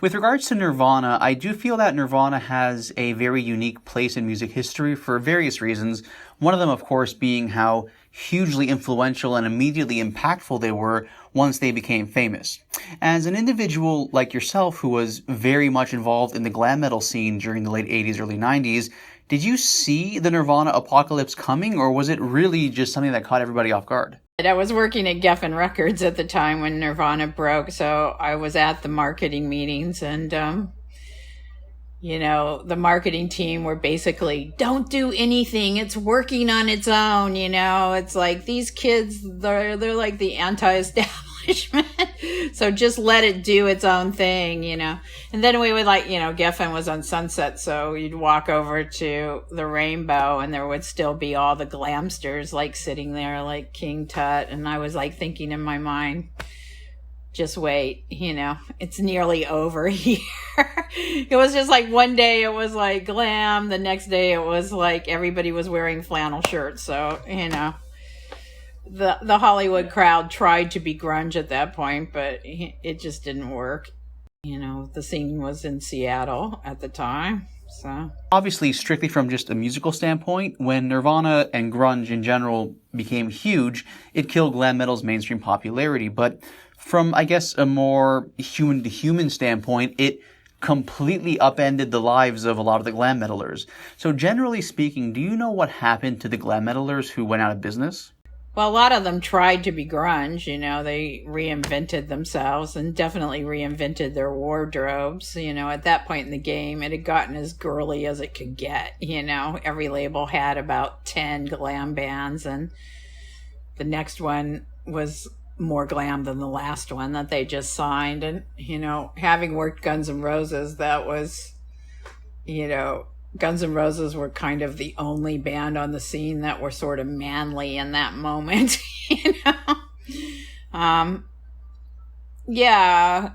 With regards to Nirvana, I do feel that Nirvana has a very unique place in music history for various reasons. One of them, of course, being how hugely influential and immediately impactful they were once they became famous. As an individual like yourself who was very much involved in the glam metal scene during the late 80s, early 90s, did you see the Nirvana apocalypse coming, or was it really just something that caught everybody off guard? I was working at Geffen Records at the time when Nirvana broke, so I was at the marketing meetings, and the marketing team were basically, don't do anything, it's working on its own. It's like these kids, they're like the anti-establishment, so just let it do its own thing. And then we would Geffen was on Sunset, so you'd walk over to the Rainbow and there would still be all the glamsters like sitting there like King Tut, and I was like thinking in my mind, just wait, it's nearly over here. It was just like one day it was like glam, the next day it was like everybody was wearing flannel shirts. So, the Hollywood crowd tried to be grunge at that point, but it just didn't work. The scene was in Seattle at the time. So obviously, strictly from just a musical standpoint, when Nirvana and grunge in general became huge, it killed glam metal's mainstream popularity. But from, I guess, a more human-to-human standpoint, it completely upended the lives of a lot of the glam metalers. So generally speaking, do you know what happened to the glam metalers who went out of business? Well, a lot of them tried to be grunge, they reinvented themselves and definitely reinvented their wardrobes. At that point in the game, it had gotten as girly as it could get. Every label had about 10 glam bands, and the next one was more glam than the last one that they just signed. And, having worked Guns N' Roses, that was, Guns N' Roses were kind of the only band on the scene that were sort of manly in that moment, Yeah.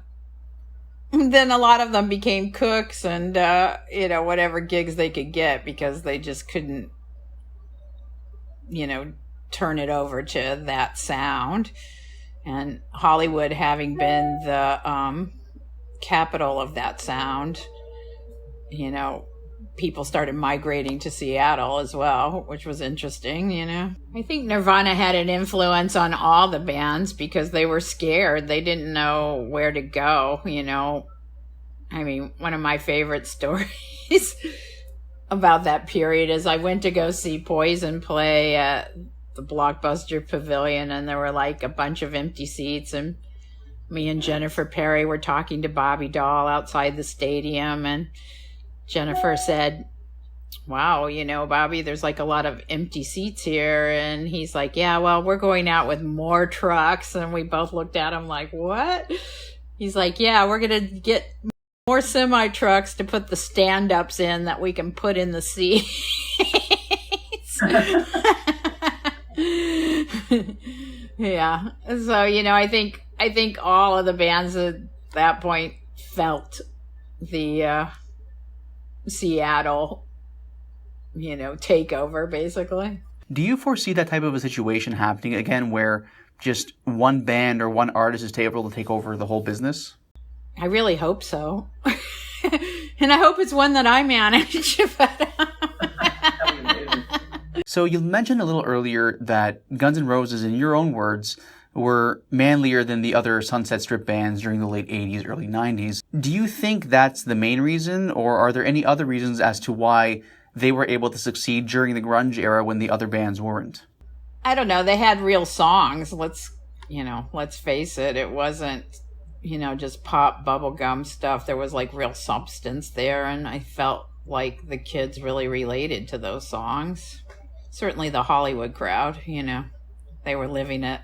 Then a lot of them became cooks and, whatever gigs they could get because they just couldn't, turn it over to that sound. And Hollywood having been the capital of that sound, people started migrating to Seattle as well, which was interesting, I think Nirvana had an influence on all the bands because they were scared. They didn't know where to go, I mean, one of my favorite stories about that period is I went to go see Poison play at the Blockbuster Pavilion, and there were like a bunch of empty seats, and me and Jennifer Perry were talking to Bobby Dahl outside the stadium, and Jennifer said, wow, Bobby, there's like a lot of empty seats here. And he's like, yeah, well, we're going out with more trucks. And we both looked at him like, what? He's like, yeah, we're going to get more semi trucks to put the stand-ups in that we can put in the seats. Yeah. So, I think all of the bands at that point felt the Seattle, takeover, basically. Do you foresee that type of a situation happening again where just one band or one artist is able to take over the whole business? I really hope so. And I hope it's one that I manage. So you mentioned a little earlier that Guns N' Roses, in your own words, were manlier than the other Sunset Strip bands during the late 80s, early 90s. Do you think that's the main reason, or are there any other reasons as to why they were able to succeed during the grunge era when the other bands weren't? I don't know. They had real songs. Let's face it. It wasn't, just pop bubblegum stuff. There was like real substance there, and I felt like the kids really related to those songs. Certainly the Hollywood crowd, they were living it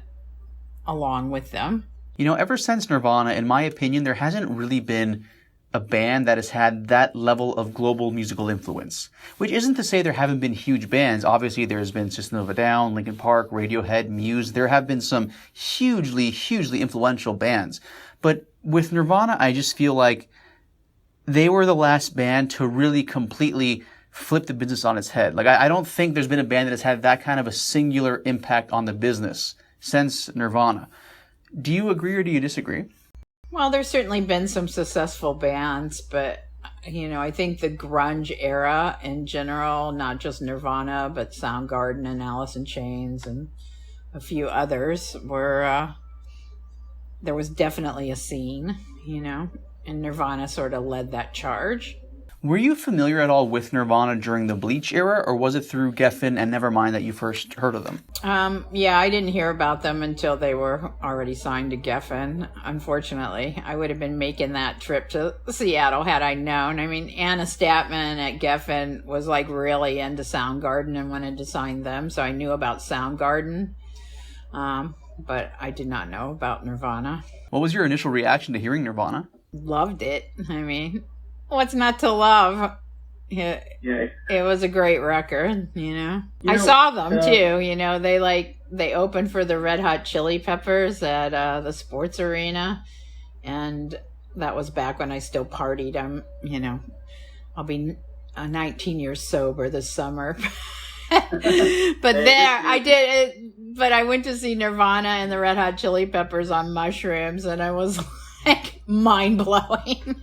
along with them. Ever since Nirvana, in my opinion, there hasn't really been a band that has had that level of global musical influence. Which isn't to say there haven't been huge bands. Obviously, there's been System of a Down, Linkin Park, Radiohead, Muse. There have been some hugely, hugely influential bands. But with Nirvana, I just feel like they were the last band to really completely flip the business on its head. Like, I don't think there's been a band that has had that kind of a singular impact on the business since Nirvana. Do you agree or do you disagree? Well, there's certainly been some successful bands, but I think the grunge era in general, not just Nirvana, but Soundgarden and Alice in Chains and a few others, were there was definitely a scene, and Nirvana sort of led that charge. Were you familiar at all with Nirvana during the Bleach era, or was it through Geffen and Nevermind that you first heard of them? Yeah, I didn't hear about them until they were already signed to Geffen, unfortunately. I would have been making that trip to Seattle had I known. I mean, Anna Statman at Geffen was like really into Soundgarden and wanted to sign them, so I knew about Soundgarden, but I did not know about Nirvana. What was your initial reaction to hearing Nirvana? Loved it. I mean, what's not to love? It was a great record, I saw them too, they opened for the Red Hot Chili Peppers at the sports arena, and that was back when I still partied. I'll be 19 years sober this summer. But I went to see Nirvana and the Red Hot Chili Peppers on mushrooms, and I was like mind-blowing.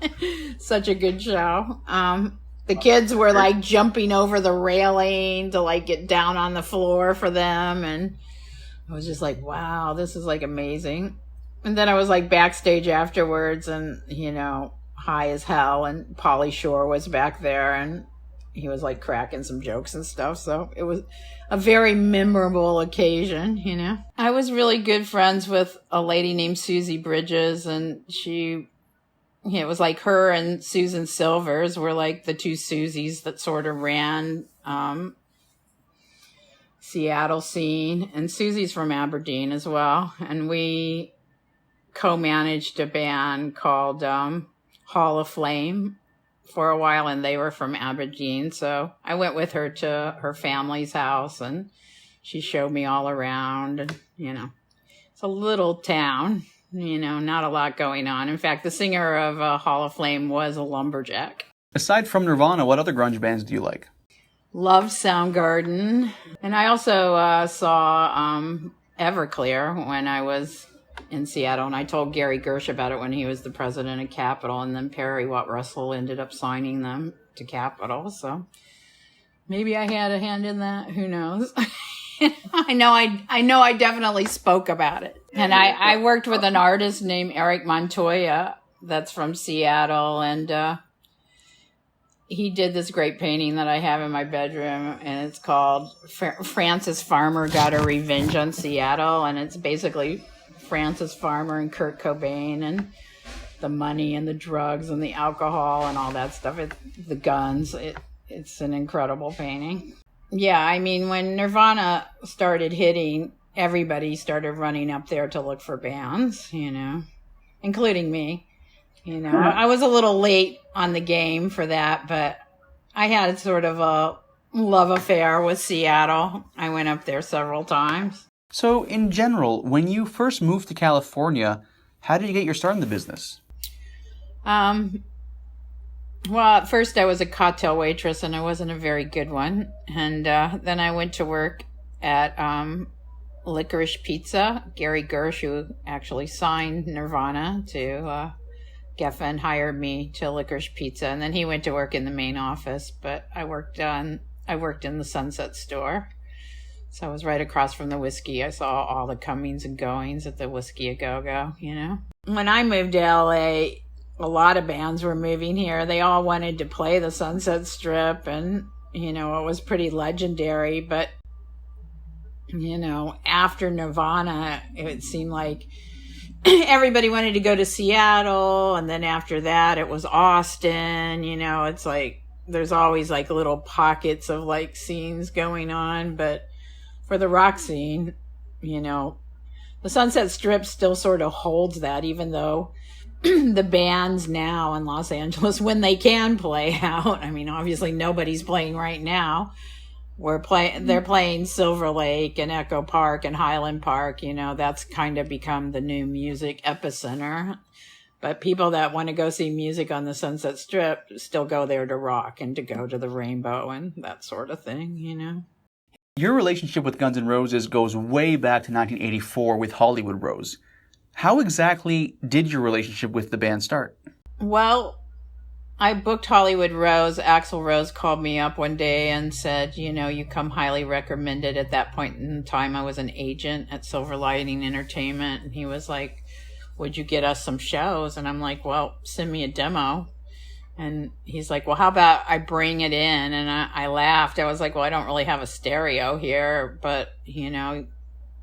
Such a good show. The kids were like jumping over the railing to like get down on the floor for them, and I was just like, wow, this is like amazing. And then I was like backstage afterwards, and high as hell, and Pauly Shore was back there, and he was like cracking some jokes and stuff. So it was a very memorable occasion, I was really good friends with a lady named Susie Bridges, and it was like her and Susan Silvers were like the two Susies that sort of ran Seattle scene. And Susie's from Aberdeen as well. And we co-managed a band called Hall of Flame for a while, and they were from Aberdeen. So I went with her to her family's house, and she showed me all around. And, it's a little town, not a lot going on. In fact, the singer of Hall of Flame was a lumberjack. Aside from Nirvana, what other grunge bands do you like? Love Soundgarden. And I also saw Everclear when I was in Seattle, and I told Gary Gersh about it when he was the president of Capitol, and then Perry Watt Russell ended up signing them to Capitol, so maybe I had a hand in that. Who knows? I know I definitely spoke about it. And I worked with an artist named Eric Montoya that's from Seattle, and he did this great painting that I have in my bedroom, and it's called Francis Farmer Got a Revenge on Seattle, and it's basically Francis Farmer and Kurt Cobain and the money and the drugs and the alcohol and all that stuff, the guns. It's an incredible painting. Yeah, I mean, when Nirvana started hitting, everybody started running up there to look for bands, including me. I was a little late on the game for that, but I had sort of a love affair with Seattle. I went up there several times. So, in general, when you first moved to California, how did you get your start in the business? Well, at first I was a cocktail waitress, and I wasn't a very good one. And then I went to work at Licorice Pizza. Gary Gersh, who actually signed Nirvana to Geffen, hired me to Licorice Pizza, and then he went to work in the main office. But I worked in the Sunset store. So I was right across from the Whiskey. I saw all the comings and goings at the Whiskey A Go-Go, When I moved to LA, a lot of bands were moving here. They all wanted to play the Sunset Strip, and, it was pretty legendary. But, after Nirvana, it seemed like everybody wanted to go to Seattle, and then after that, it was Austin. It's like there's always like little pockets of like scenes going on, but for the rock scene, the Sunset Strip still sort of holds that, even though the bands now in Los Angeles, when they can play out, I mean, obviously nobody's playing right now. They're playing Silver Lake and Echo Park and Highland Park. That's kind of become the new music epicenter. But people that want to go see music on the Sunset Strip still go there to rock and to go to the Rainbow and that sort of thing, Your relationship with Guns N' Roses goes way back to 1984 with Hollywood Rose. How exactly did your relationship with the band start? Well, I booked Hollywood Rose. Axl Rose called me up one day and said, you come highly recommended. At that point in time, I was an agent at Silver Lining Entertainment. And he was like, would you get us some shows? And I'm like, well, send me a demo. And he's like, well, how about I bring it in? And I laughed. I was like, well, I don't really have a stereo here. But,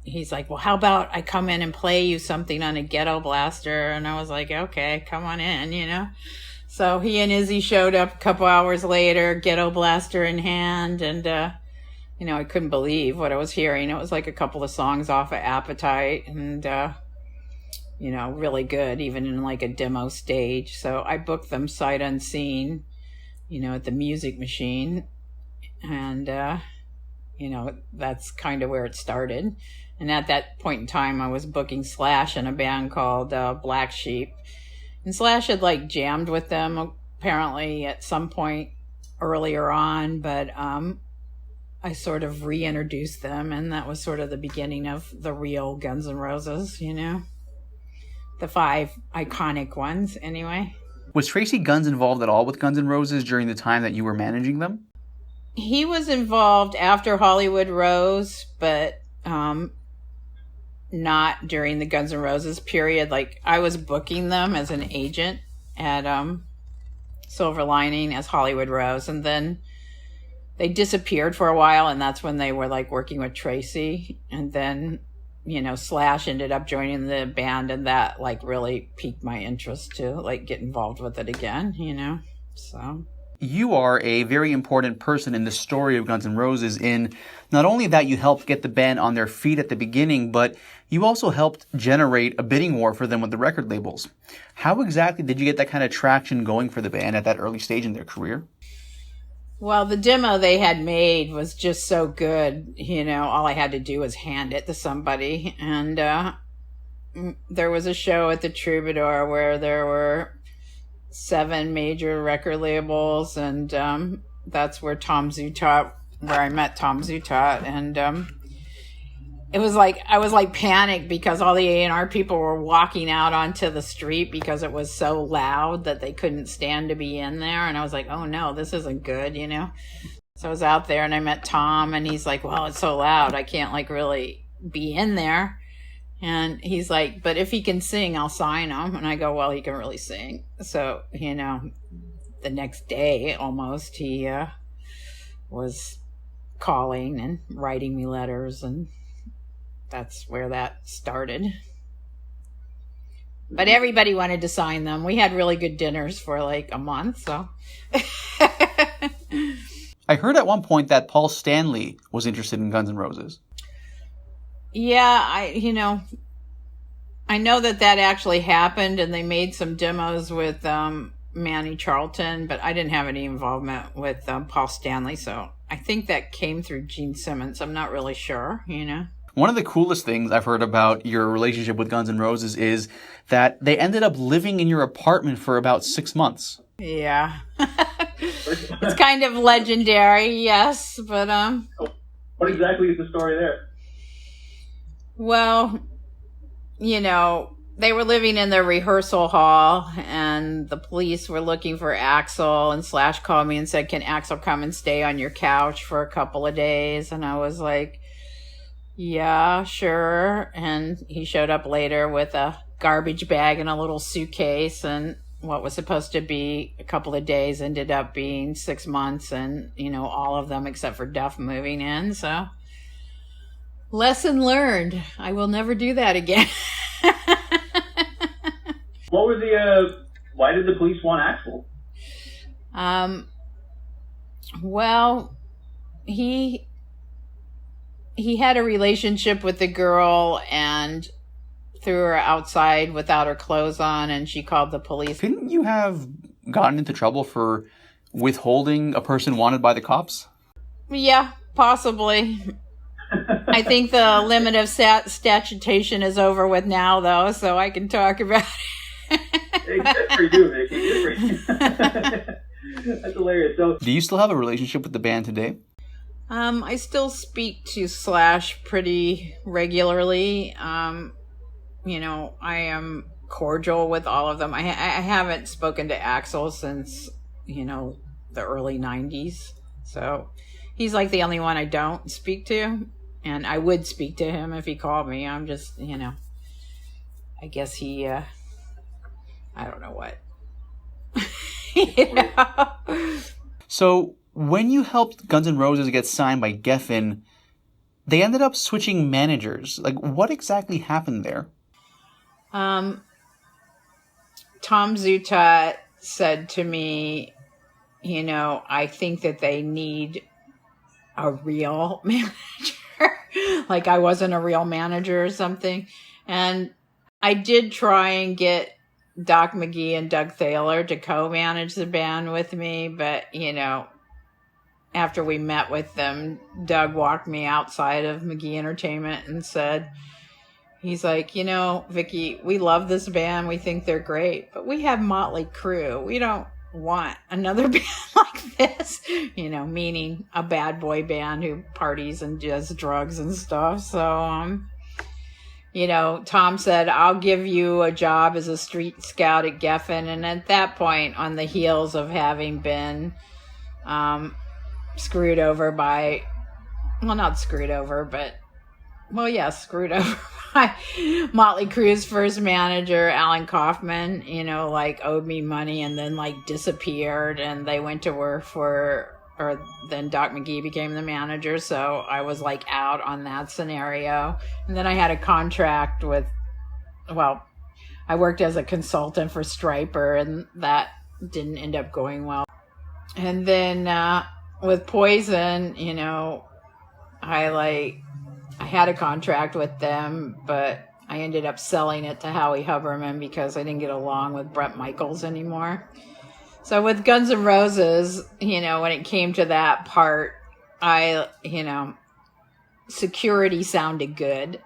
he's like, well, how about I come in and play you something on a ghetto blaster? And I was like, okay, come on in, So he and Izzy showed up a couple hours later, ghetto blaster in hand, and I couldn't believe what I was hearing. It was like a couple of songs off of Appetite, and really good, even in like a demo stage. So I booked them sight unseen, at the Music Machine, and that's kind of where it started. And at that point in time, I was booking Slash in a band called Black Sheep. And Slash had jammed with them apparently at some point earlier on, but I sort of reintroduced them, and that was sort of the beginning of the real Guns N' Roses, the 5 iconic ones anyway. Was Tracy Guns involved at all with Guns N' Roses during the time that you were managing them? He was involved after Hollywood Rose, but not during the Guns N' Roses period. I was booking them as an agent at Silver Lining as Hollywood Rose, and then they disappeared for a while, and that's when they were working with Tracy. And then Slash ended up joining the band, and that really piqued my interest to get involved with it again, so. You are a very important person in the story of Guns N' Roses in not only that you helped get the band on their feet at the beginning, but you also helped generate a bidding war for them with the record labels. How exactly did you get that kind of traction going for the band at that early stage in their career? Well, the demo they had made was just so good, all I had to do was hand it to somebody. And there was a show at the Troubadour where there were 7 major record labels, and that's where I met Tom Zutaut, and it was I was panicked because all the A&R people were walking out onto the street because it was so loud that they couldn't stand to be in there, and I was like, oh no, this isn't good, So I was out there and I met Tom, and he's like, well, it's so loud, I can't really be in there. And he's like, but if he can sing, I'll sign him. And I go, well, he can really sing. So, the next day almost, he was calling and writing me letters, and that's where that started. But everybody wanted to sign them. We had really good dinners for a month, so. I heard at one point that Paul Stanley was interested in Guns N' Roses. Yeah, I know that actually happened, and they made some demos with Manny Charlton, but I didn't have any involvement with Paul Stanley, so I think that came through Gene Simmons. I'm not really sure, One of the coolest things I've heard about your relationship with Guns N' Roses is that they ended up living in your apartment for about 6 months. Yeah. It's kind of legendary, yes, but What exactly is the story there? Well, they were living in their rehearsal hall, and the police were looking for Axl, and Slash called me and said, can Axl come and stay on your couch for a couple of days? And I was like, yeah, sure. And he showed up later with a garbage bag and a little suitcase, and what was supposed to be a couple of days ended up being 6 months, and, all of them except for Duff moving in, so... Lesson learned. I will never do that again. What were why did the police want Axl? Well, he had a relationship with the girl and threw her outside without her clothes on, and she called the police. Couldn't you have gotten into trouble for withholding a person wanted by the cops? Yeah, possibly. I think the limit of statutation is over with now, though, so I can talk about it. Good for you, Vicky. Good for you. That's hilarious. So, do you still have a relationship with the band today? I still speak to Slash pretty regularly. I am cordial with all of them. I haven't spoken to Axl since, the early 90s. So he's like the only one I don't speak to. And I would speak to him if he called me. I'm just, I guess he, I don't know what. So when you helped Guns N' Roses get signed by Geffen, they ended up switching managers. Like, what exactly happened there? Tom Zutaut said to me, I think that they need a real manager. Like I wasn't a real manager or something. And I did try and get Doc McGee and Doug Thaler to co-manage the band with me. But, after we met with them, Doug walked me outside of McGee Entertainment and said, he's like, Vicky, we love this band. We think they're great, but we have Motley Crue. We don't want another band like this, meaning a bad boy band who parties and does drugs and stuff. So, Tom said, I'll give you a job as a street scout at Geffen. And at that point, on the heels of having been screwed over by, well, not screwed over, but, well, yeah, screwed over by Motley Crue's first manager, Alan Kaufman, owed me money and then, disappeared. And they went to work then Doc McGee became the manager. So I was, out on that scenario. And then I had a contract with, I worked as a consultant for Stryper, and that didn't end up going well. And then with Poison, I had a contract with them, but I ended up selling it to Howie Huberman because I didn't get along with Bret Michaels anymore. So with Guns N' Roses, when it came to that part, security sounded good,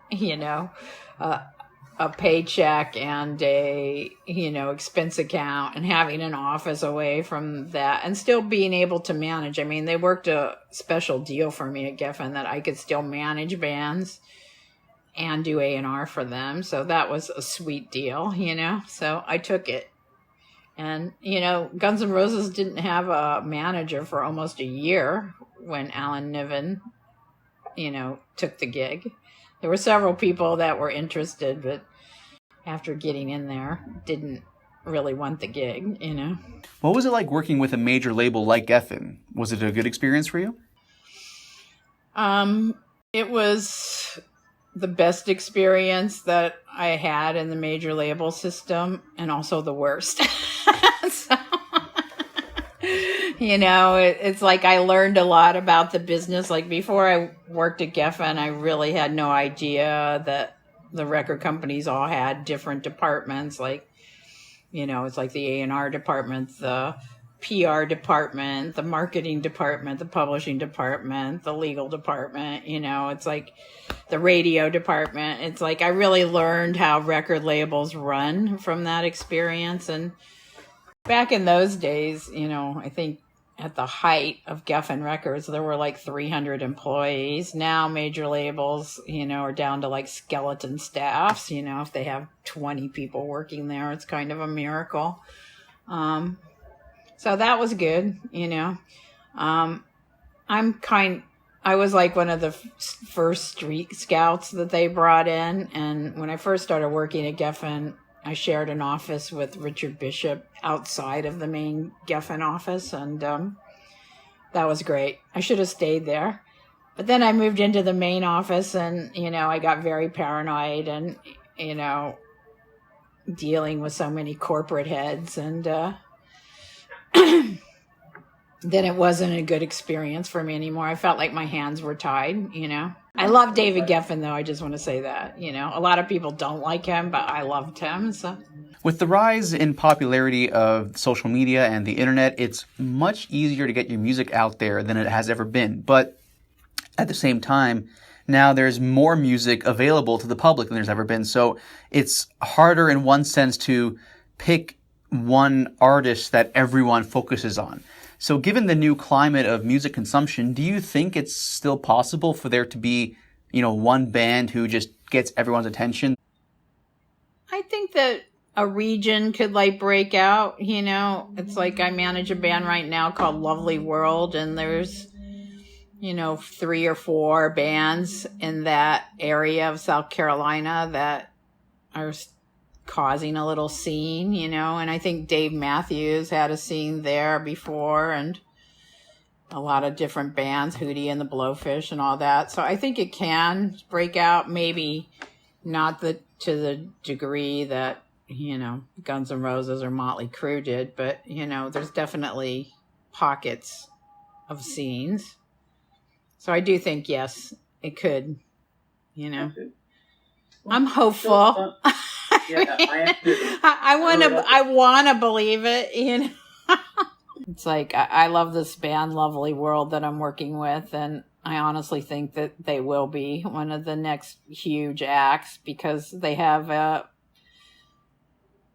a paycheck and a, expense account, and having an office away from that and still being able to manage. I mean, they worked a special deal for me at Geffen that I could still manage bands and do A&R for them. So that was a sweet deal, so I took it. And, Guns N' Roses didn't have a manager for almost a year when Alan Niven, took the gig. There were several people that were interested, but after getting in there, didn't really want the gig, What was it like working with a major label like Geffen? Was it a good experience for you? It was the best experience that I had in the major label system, and also the worst. So, it's like I learned a lot about the business. Like before I worked at Geffen, I really had no idea that the record companies all had different departments. It's like the A&R department, the PR department, the marketing department, the publishing department, the legal department, it's like the radio department. It's like I really learned how record labels run from that experience. And back in those days, I think at the height of Geffen Records, there were 300 employees. Now major labels, are down to skeleton staffs. If they have 20 people working there, it's kind of a miracle. So that was good, I was one of the first street scouts that they brought in. And when I first started working at Geffen, I shared an office with Richard Bishop outside of the main Geffen office. And that was great. I should have stayed there. But then I moved into the main office and, I got very paranoid and, dealing with so many corporate heads. And then it wasn't a good experience for me anymore. I felt like my hands were tied, I love David Geffen, though. I just want to say that, a lot of people don't like him, but I loved him. So, with the rise in popularity of social media and the internet, it's much easier to get your music out there than it has ever been. But at the same time, now there's more music available to the public than there's ever been. So it's harder in one sense to pick one artist that everyone focuses on. So given the new climate of music consumption, do you think it's still possible for there to be, one band who just gets everyone's attention? I think that a region could like break out, you know. It's like I manage a band right now called Lovely World, and there's, you know, 3 or 4 bands in that area of South Carolina that are causing a little scene, you know. And I think Dave Matthews had a scene there before, and a lot of different bands, Hootie and the Blowfish and all that. So I think it can break out, maybe not to the degree that, you know, Guns N' Roses or Motley Crue did, but, you know, there's definitely pockets of scenes. So I do think, yes, it could, you know. Well, I'm hopeful. Yeah, I am too. I want to believe it, you know. It's like, I love this band, Lovely World, that I'm working with, and I honestly think that they will be one of the next huge acts because they have well,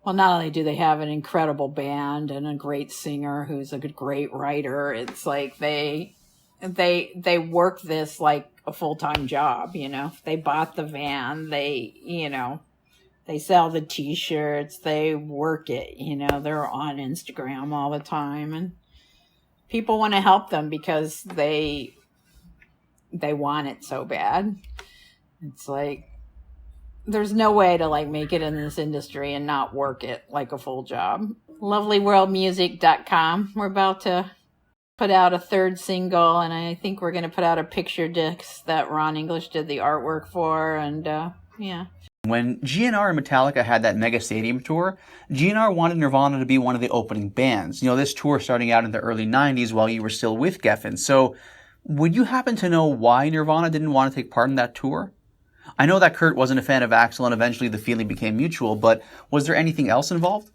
not only do they have an incredible band and a great singer who's a great writer, it's like they work this like a full-time job, you know. They bought the van, they, you know, they sell the t-shirts, they work it, you know, they're on Instagram all the time, and people want to help them because they want it so bad. It's like, there's no way to like make it in this industry and not work it like a full job. Lovelyworldmusic.com. We're about to put out a 3rd single, and I think we're going to put out a picture disc that Ron English did the artwork for, and yeah. When GNR and Metallica had that mega stadium tour, GNR wanted Nirvana to be one of the opening bands. You know, this tour starting out in the early 90s while you were still with Geffen. So would you happen to know why Nirvana didn't want to take part in that tour? I know that Kurt wasn't a fan of Axl and eventually the feeling became mutual, but was there anything else involved?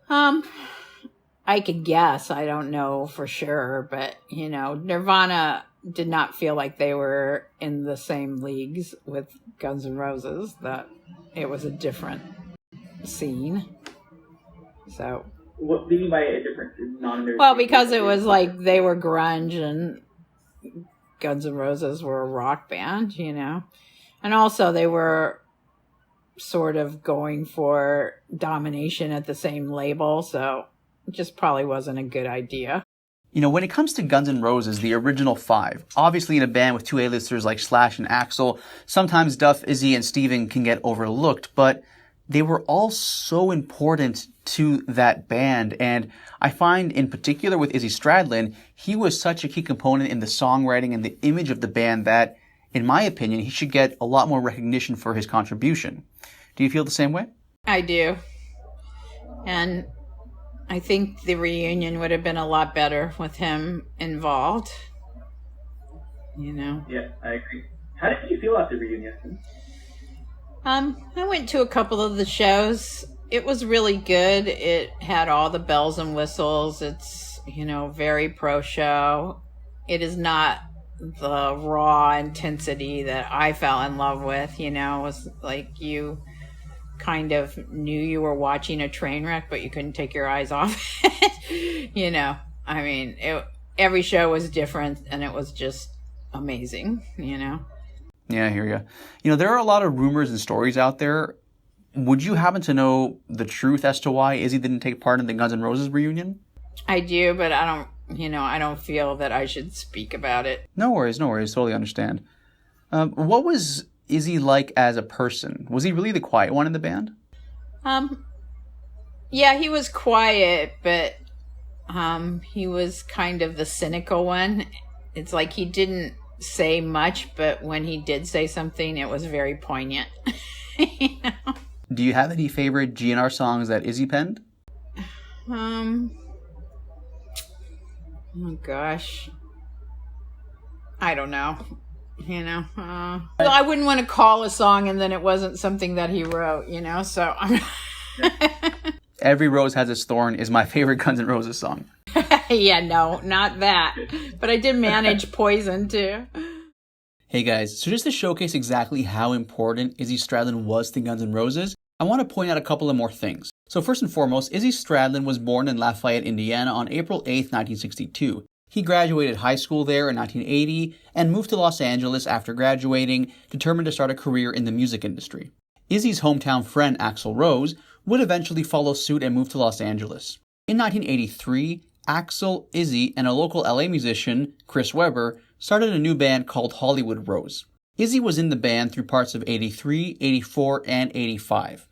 I could guess. I don't know for sure, but, you know, Nirvana did not feel like they were in the same leagues with Guns N' Roses, that it was a different scene. So. What do you mean by a different non-nerd? Well, because it was like they were grunge and Guns N' Roses were a rock band, you know. And also they were sort of going for domination at the same label, so it just probably wasn't a good idea. You know, when it comes to Guns N' Roses, the original 5, obviously in a band with 2 A-listers like Slash and Axl, sometimes Duff, Izzy, and Steven can get overlooked, but they were all so important to that band. And I find in particular with Izzy Stradlin, he was such a key component in the songwriting and the image of the band that, in my opinion, he should get a lot more recognition for his contribution. Do you feel the same way? I do. And I think the reunion would have been a lot better with him involved. You know? Yeah, I agree. How did you feel after the reunion? I went to a couple of the shows. It was really good. It had all the bells and whistles. It's, you know, very pro show. It is not the raw intensity that I fell in love with, you know. It was like you kind of knew you were watching a train wreck, but you couldn't take your eyes off it. You know, I mean, every show was different, and it was just amazing, you know. Yeah, I hear you. You know, there are a lot of rumors and stories out there. Would you happen to know the truth as to why Izzy didn't take part in the Guns N' Roses reunion? I do, but I don't feel that I should speak about it. No worries. Totally understand. What was Izzy like as a person? Was he really the quiet one in the band? Yeah, he was quiet, but he was kind of the cynical one. It's like he didn't say much, but when he did say something, it was very poignant. You know? Do you have any favorite GNR songs that Izzy penned? Oh gosh, I don't know. You know, I wouldn't want to call a song and then it wasn't something that he wrote, you know, so Every Rose Has Its Thorn is my favorite Guns N' Roses song. Yeah, no, not that. But I did manage Poison too. Hey guys, so just to showcase exactly how important Izzy Stradlin was to Guns N' Roses, I want to point out a couple of more things. So first and foremost, Izzy Stradlin was born in Lafayette, Indiana on April 8th, 1962. He graduated high school there in 1980 and moved to Los Angeles after graduating, determined to start a career in the music industry. Izzy's hometown friend Axl Rose would eventually follow suit and move to Los Angeles. In 1983, Axl, Izzy, and a local LA musician, Chris Webber, started a new band called Hollywood Rose. Izzy was in the band through parts of 83, 84, and 85.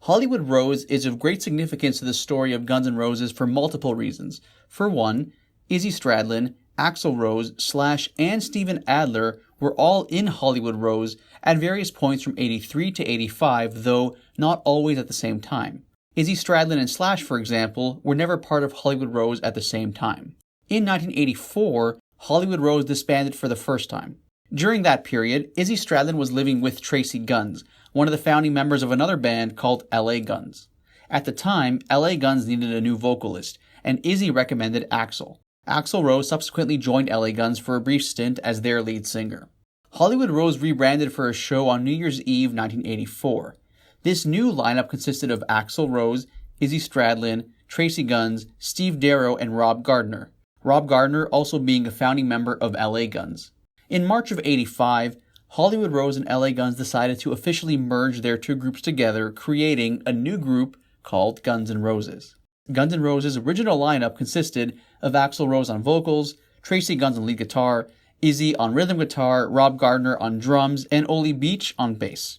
Hollywood Rose is of great significance to the story of Guns N' Roses for multiple reasons. For one, Izzy Stradlin, Axl Rose, Slash, and Steven Adler were all in Hollywood Rose at various points from 83 to 85, though not always at the same time. Izzy Stradlin and Slash, for example, were never part of Hollywood Rose at the same time. In 1984, Hollywood Rose disbanded for the first time. During that period, Izzy Stradlin was living with Tracy Guns, one of the founding members of another band called LA Guns. At the time, LA Guns needed a new vocalist, and Izzy recommended Axl. Axl Rose subsequently joined LA Guns for a brief stint as their lead singer. Hollywood Rose rebranded for a show on New Year's Eve 1984. This new lineup consisted of Axl Rose, Izzy Stradlin, Tracy Guns, Steve Darrow, and Rob Gardner. Rob Gardner also being a founding member of LA Guns. In March of 85, Hollywood Rose and LA Guns decided to officially merge their two groups together, creating a new group called Guns N' Roses. Guns N' Roses' original lineup consisted of Axl Rose on vocals, Tracy Guns on lead guitar, Izzy on rhythm guitar, Rob Gardner on drums, and Oli Beach on bass.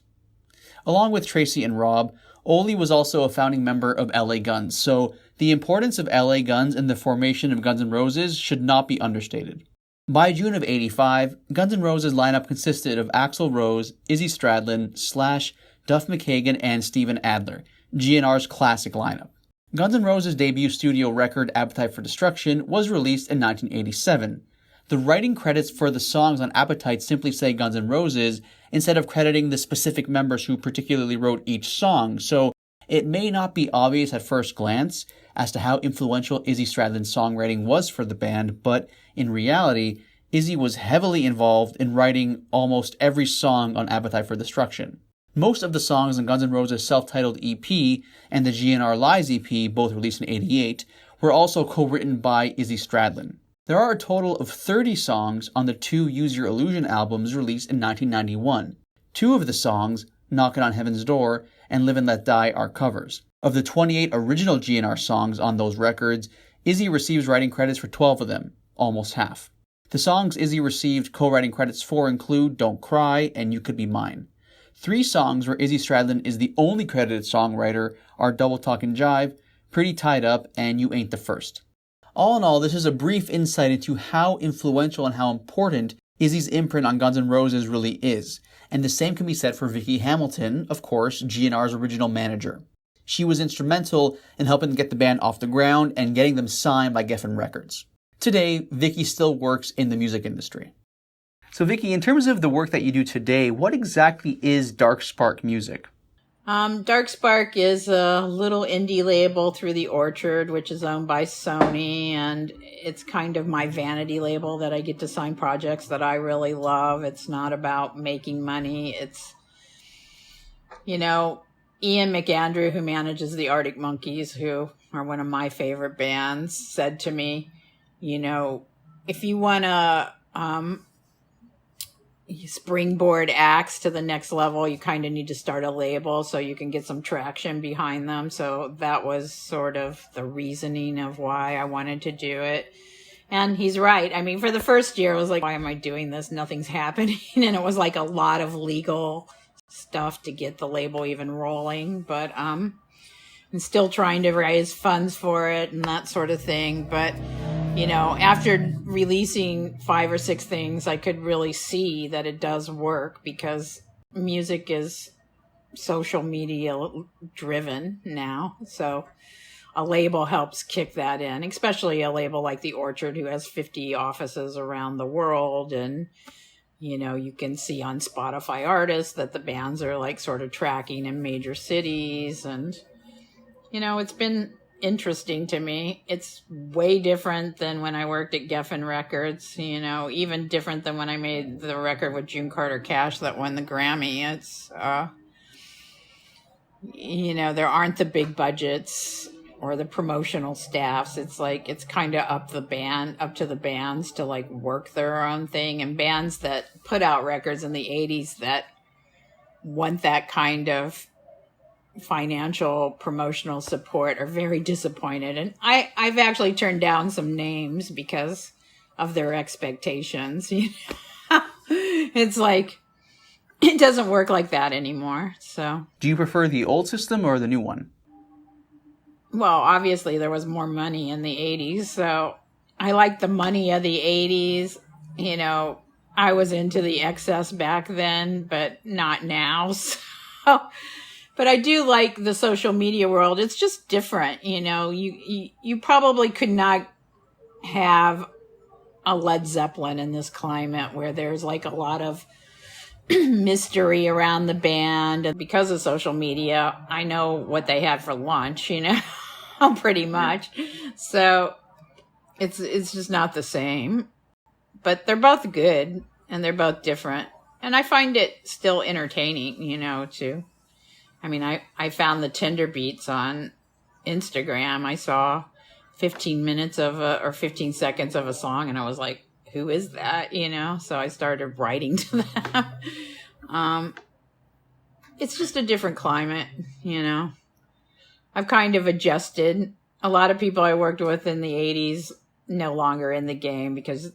Along with Tracy and Rob, Oli was also a founding member of LA Guns, so the importance of LA Guns in the formation of Guns N' Roses should not be understated. By June of 85, Guns N' Roses' lineup consisted of Axl Rose, Izzy Stradlin, Slash, Duff McKagan, and Steven Adler, GNR's classic lineup. Guns N' Roses' debut studio record, Appetite for Destruction, was released in 1987. The writing credits for the songs on Appetite simply say Guns N' Roses instead of crediting the specific members who particularly wrote each song, so it may not be obvious at first glance as to how influential Izzy Stradlin's songwriting was for the band, but in reality, Izzy was heavily involved in writing almost every song on Appetite for Destruction. Most of the songs on Guns N' Roses' self-titled EP and the GNR Lies EP, both released in 88, were also co-written by Izzy Stradlin. There are a total of 30 songs on the two Use Your Illusion albums released in 1991. Two of the songs, Knockin' on Heaven's Door and Live and Let Die, are covers. Of the 28 original GNR songs on those records, Izzy receives writing credits for 12 of them, almost half. The songs Izzy received co-writing credits for include Don't Cry and You Could Be Mine. 3 songs where Izzy Stradlin is the only credited songwriter are Double Talkin' Jive, Pretty Tied Up, and You Ain't the First. All in all, this is a brief insight into how influential and how important Izzy's imprint on Guns N' Roses really is, and the same can be said for Vicky Hamilton, of course, GNR's original manager. She was instrumental in helping get the band off the ground and getting them signed by Geffen Records. Today, Vicky still works in the music industry. So Vicky, in terms of the work that you do today, what exactly is Dark Spark Music? Dark Spark is a little indie label through the Orchard, which is owned by Sony, and it's kind of my vanity label that I get to sign projects that I really love. It's not about making money. It's, Ian McAndrew, who manages the Arctic Monkeys, who are one of my favorite bands, said to me, if you want to springboard acts to the next level, you kind of need to start a label so you can get some traction behind them. So that was sort of the reasoning of why I wanted to do it. And he's right. I mean, for the first year, I was like, why am I doing this? Nothing's happening. And it was like a lot of legal stuff to get the label even rolling. But I'm still trying to raise funds for it and that sort of thing. But after releasing 5 or 6 things, I could really see that it does work because music is social media driven now. So a label helps kick that in, especially a label like the Orchard, who has 50 offices around the world. And, you can see on Spotify artists that the bands are like sort of tracking in major cities. And, it's been interesting to me. It's way different than when I worked at Geffen Records, even different than when I made the record with June Carter Cash that won the Grammy. It's, there aren't the big budgets or the promotional staffs. It's like, it's kind of up to the bands to like work their own thing, and bands that put out records in the 80s that want that kind of financial promotional support are very disappointed. And I've actually turned down some names because of their expectations. It's like, it doesn't work like that anymore. So, Do you prefer the old system or the new one? well, obviously there was more money in the 80s. So I like the money of the 80s. I was into the excess back then, but not now. So, but I do like the social media world. It's just different. You probably could not have a Led Zeppelin in this climate where there's like a lot of mystery around the band. And because of social media, I know what they had for lunch, pretty much. So it's just not the same. But they're both good and they're both different. And I find it still entertaining, too. I mean, I found the Tinder Beats on Instagram. I saw 15 minutes or 15 seconds of a song, and I was like, who is that? So I started writing to them. It's just a different climate, I've kind of adjusted. A lot of people I worked with in the 80s no longer in the game because,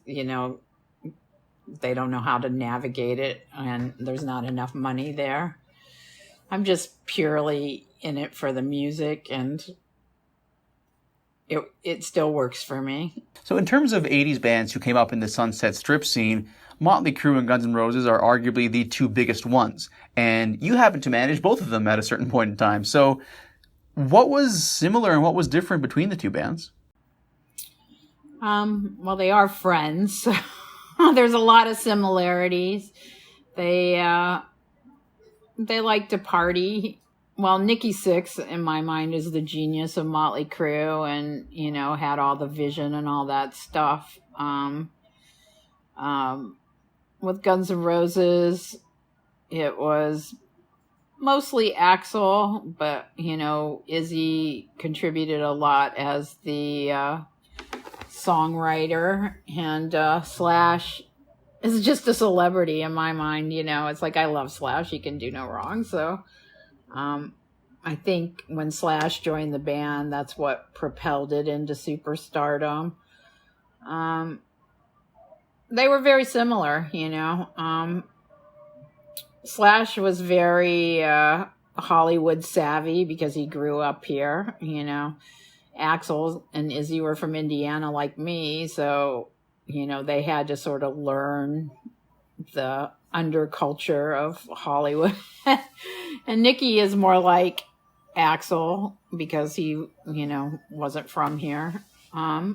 they don't know how to navigate it and there's not enough money there. I'm just purely in it for the music, and it still works for me. So in terms of 80s bands who came up in the Sunset Strip scene, Motley Crue and Guns N' Roses are arguably the two biggest ones. And you happen to manage both of them at a certain point in time. So what was similar and what was different between the two bands? Well, they are friends. There's a lot of similarities. They like to party. Well, Nikki Sixx, in my mind, is the genius of Motley Crue and, had all the vision and all that stuff. With Guns N' Roses, it was mostly Axl, but, Izzy contributed a lot as the songwriter, and Slash is just a celebrity in my mind. It's like, I love Slash. He can do no wrong. So I think when Slash joined the band, that's what propelled it into superstardom. They were very similar, Slash was very Hollywood savvy because he grew up here, Axl and Izzy were from Indiana like me, so, they had to sort of learn the underculture of Hollywood. And Nikki is more like Axl because he, wasn't from here. I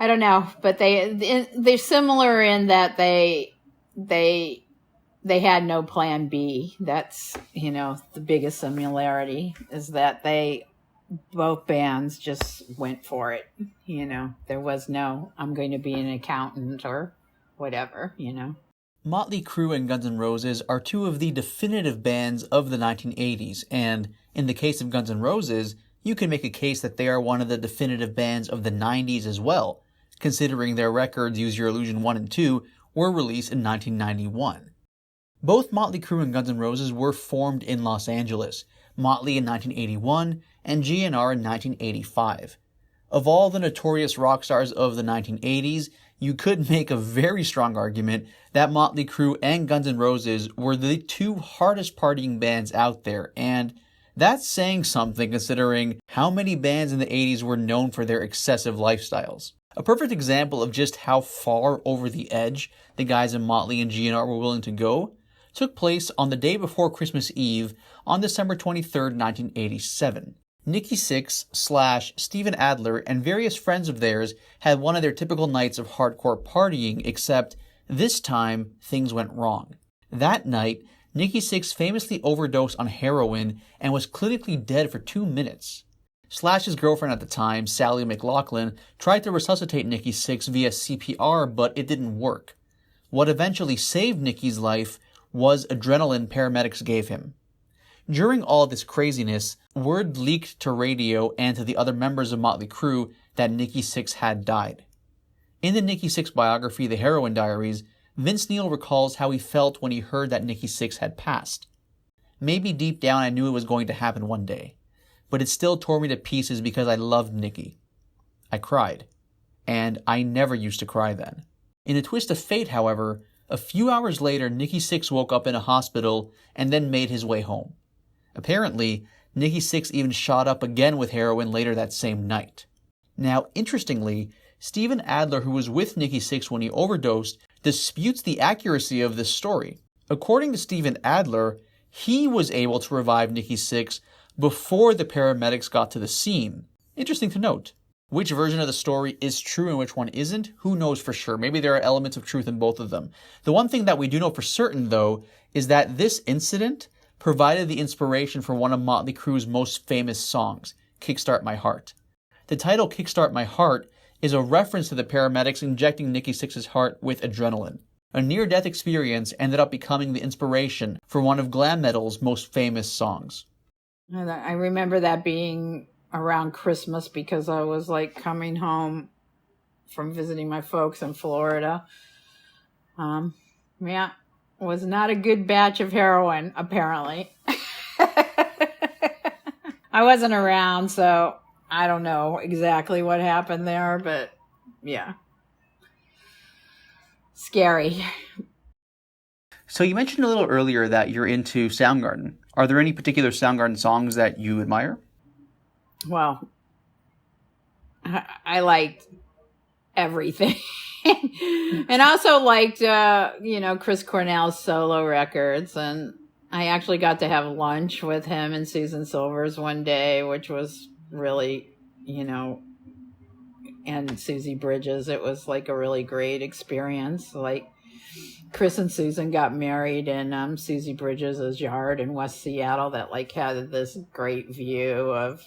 don't know, but they're similar in that they had no plan B. That's, the biggest similarity is that both bands just went for it. There was no, I'm going to be an accountant or whatever, Motley Crue and Guns N' Roses are two of the definitive bands of the 1980s, and in the case of Guns N' Roses, you can make a case that they are one of the definitive bands of the 90s as well, considering their records Use Your Illusion 1 and 2 were released in 1991. Both Motley Crue and Guns N' Roses were formed in Los Angeles, Motley in 1981 and GNR in 1985. Of all the notorious rock stars of the 1980s, you could make a very strong argument that Motley Crue and Guns N' Roses were the two hardest partying bands out there, and that's saying something considering how many bands in the 80s were known for their excessive lifestyles. A perfect example of just how far over the edge the guys in Motley and GNR were willing to go took place on the day before Christmas Eve on December 23, 1987. Nikki Sixx, Slash, Steven Adler, and various friends of theirs had one of their typical nights of hardcore partying, except this time things went wrong. That night, Nikki Sixx famously overdosed on heroin and was clinically dead for 2 minutes. Slash's girlfriend at the time, Sally McLaughlin, tried to resuscitate Nikki Sixx via CPR, but it didn't work. What eventually saved Nikki's life was adrenaline paramedics gave him. During all this craziness, word leaked to radio and to the other members of Motley Crue that Nikki Sixx had died. In the Nikki Sixx biography, The Heroin Diaries, Vince Neil recalls how he felt when he heard that Nikki Sixx had passed. Maybe deep down I knew it was going to happen one day, but it still tore me to pieces because I loved Nikki. I cried, and I never used to cry then. In a twist of fate, however, a few hours later, Nikki Sixx woke up in a hospital and then made his way home. Apparently, Nikki Sixx even shot up again with heroin later that same night. Now, interestingly, Steven Adler, who was with Nikki Sixx when he overdosed, disputes the accuracy of this story. According to Steven Adler, he was able to revive Nikki Sixx before the paramedics got to the scene. Interesting to note. Which version of the story is true and which one isn't? Who knows for sure? Maybe there are elements of truth in both of them. The one thing that we do know for certain, though, is that this incident provided the inspiration for one of Motley Crue's most famous songs, Kickstart My Heart. The title Kickstart My Heart is a reference to the paramedics injecting Nikki Sixx's heart with adrenaline. A near-death experience ended up becoming the inspiration for one of glam metal's most famous songs. I remember that being around Christmas because I was like coming home from visiting my folks in Florida. Yeah, was not a good batch of heroin, apparently. I wasn't around, so I don't know exactly what happened there, but yeah. Scary. So you mentioned a little earlier that you're into Soundgarden. Are there any particular Soundgarden songs that you admire? Well, I liked everything. And also liked, Chris Cornell's solo records. And I actually got to have lunch with him and Susan Silvers one day, which was really, and Susie Bridges. It was like a really great experience. Like Chris and Susan got married in Susie Bridges' yard in West Seattle that like had this great view of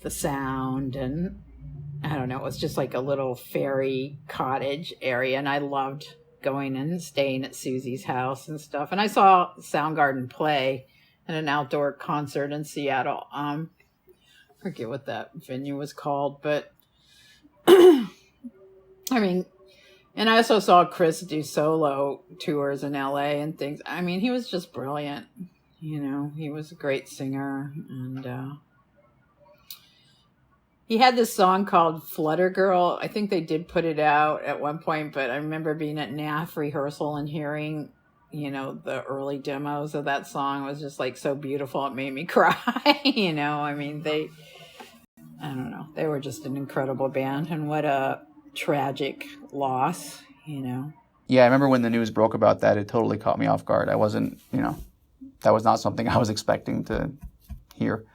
the sound, and I don't know, it was just like a little fairy cottage area, and I loved going and staying at Susie's house and stuff. And I saw Soundgarden play at an outdoor concert in Seattle. I forget what that venue was called, but I mean, and I also saw Chris do solo tours in LA and things. I mean, he was just brilliant. He was a great singer, and he had this song called Flutter Girl. I think they did put it out at one point, but I remember being at NAF rehearsal and hearing, the early demos of that song. It was just like so beautiful. It made me cry. I mean, I don't know. They were just an incredible band, and what a tragic loss, Yeah, I remember when the news broke about that, it totally caught me off guard. I wasn't, that was not something I was expecting to hear.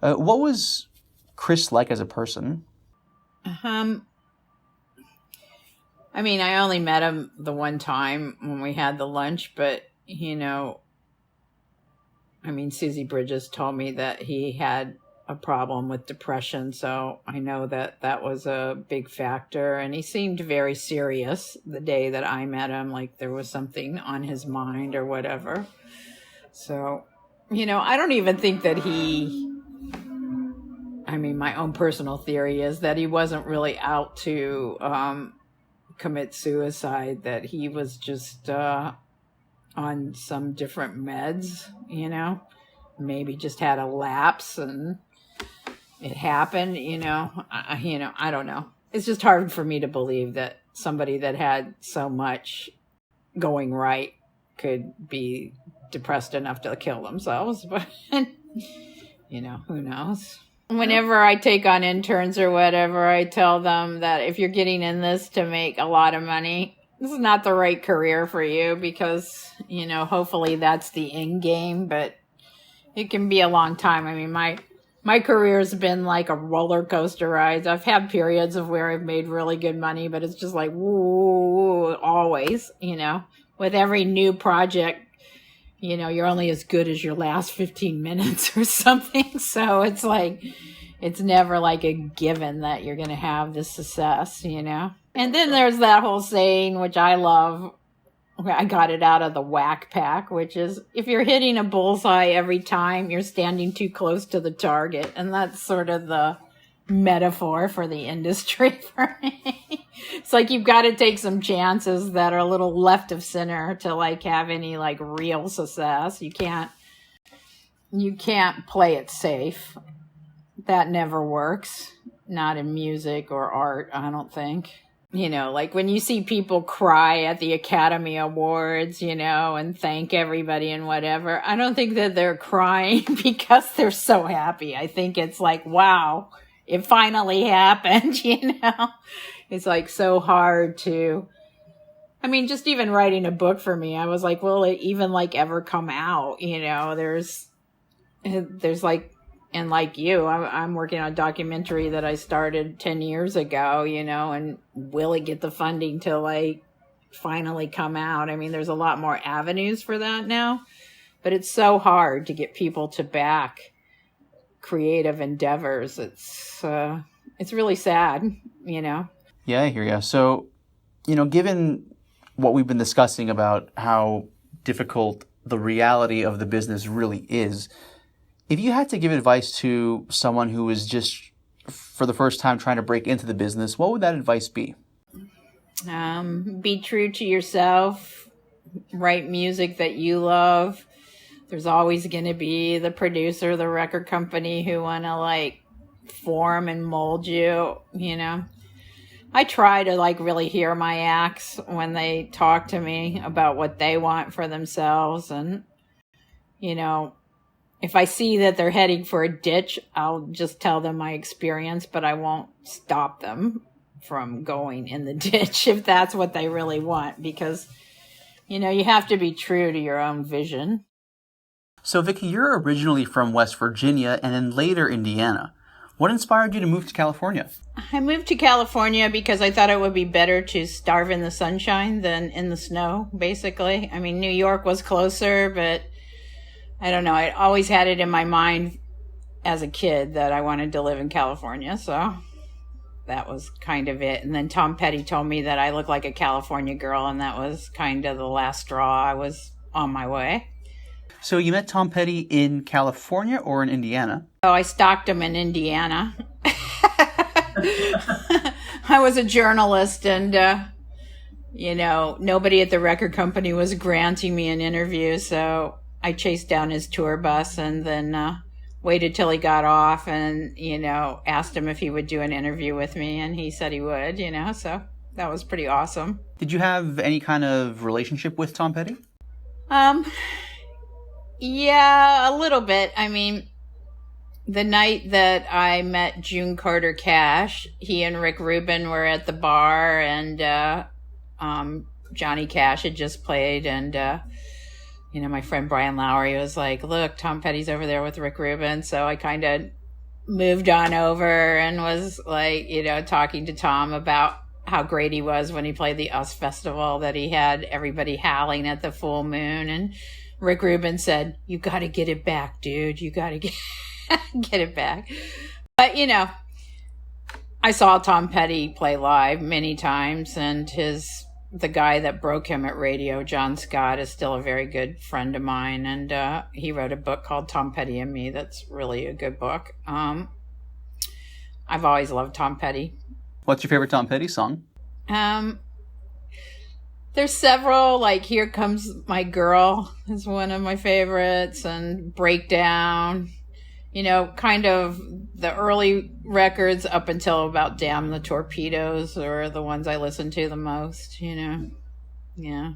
What was Chris like as a person? I mean, I only met him the one time when we had the lunch, but, Susie Bridges told me that he had a problem with depression, so I know that was a big factor, and he seemed very serious the day that I met him, like there was something on his mind or whatever. So, I don't even think that my own personal theory is that he wasn't really out to commit suicide, that he was just on some different meds, maybe just had a lapse and it happened, I don't know. It's just hard for me to believe that somebody that had so much going right could be depressed enough to kill themselves, but who knows? Whenever I take on interns or whatever, I tell them that if you're getting in this to make a lot of money, this is not the right career for you, because, hopefully that's the end game, but it can be a long time. I mean, my career's been like a roller coaster ride. I've had periods of where I've made really good money, but it's just like, woo, always, with every new project, you're only as good as your last 15 minutes or something. So it's like, it's never like a given that you're going to have this success, And then there's that whole saying, which I love. I got it out of the Whack Pack, which is, if you're hitting a bullseye every time, you're standing too close to the target. And that's sort of the metaphor for the industry for me. It's like you've got to take some chances that are a little left of center to like have any like real success. You can't play it safe. That never works. Not in music or art, I don't think. You know, like when you see people cry at the Academy Awards, you know, and thank everybody and whatever, I don't think that they're crying because they're so happy. I think it's like, wow, it finally happened, you know? It's like so hard to, I mean, just even writing a book for me, I was like, will it even like ever come out? You know, there's like, and like you, I'm working on a documentary that I started 10 years ago, you know, and will it get the funding to like finally come out? I mean, there's a lot more avenues for that now, but it's so hard to get people to back creative endeavors. It's really sad, you know? Yeah, I hear you. So, you know, given what we've been discussing about how difficult the reality of the business really is, if you had to give advice to someone who is just for the first time trying to break into the business, what would that advice be? Be true to yourself, write music that you love. There's always going to be the producer, the record company who want to like form and mold you, you know. I try to like really hear my acts when they talk to me about what they want for themselves. And, you know, if I see that they're heading for a ditch, I'll just tell them my experience, but I won't stop them from going in the ditch if that's what they really want, because, you know, you have to be true to your own vision. So, Vicky, you're originally from West Virginia and then later Indiana. What inspired you to move to California? I moved to California because I thought it would be better to starve in the sunshine than in the snow, basically. I mean, New York was closer, but I don't know. I always had it in my mind as a kid that I wanted to live in California, so that was kind of it. And then Tom Petty told me that I look like a California girl, and that was kind of the last straw. I was on my way. So you met Tom Petty in California or in Indiana? Oh, I stalked him in Indiana. I was a journalist, and, you know, nobody at the record company was granting me an interview, so I chased down his tour bus and then waited till he got off and, you know, asked him if he would do an interview with me, and he said he would, you know, so that was pretty awesome. Did you have any kind of relationship with Tom Petty? Yeah, a little bit. I mean, the night that I met June Carter Cash, he and Rick Rubin were at the bar, and Johnny Cash had just played, and you know, my friend Brian Lowry was like, look, Tom Petty's over there with Rick Rubin. So I kind of moved on over and was like, you know, talking to Tom about how great he was when he played the US Festival, that he had everybody howling at the full moon. And Rick Rubin said, you got to get it back, dude. You got to get it back. But, you know, I saw Tom Petty play live many times, and the guy that broke him at radio, John Scott, is still a very good friend of mine, and he wrote a book called Tom Petty and Me that's really a good book. I've always loved Tom Petty. What's your favorite Tom Petty song? There's several, like Here Comes My Girl is one of my favorites, and Breakdown. You know, kind of the early records up until about Damn the Torpedoes are the ones I listen to the most, you know. Yeah.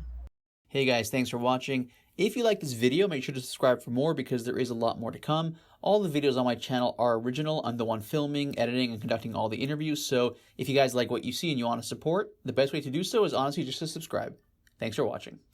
Hey guys, thanks for watching. If you like this video, make sure to subscribe for more because there is a lot more to come. All the videos on my channel are original. I'm the one filming, editing, and conducting all the interviews. So if you guys like what you see and you want to support, the best way to do so is honestly just to subscribe. Thanks for watching.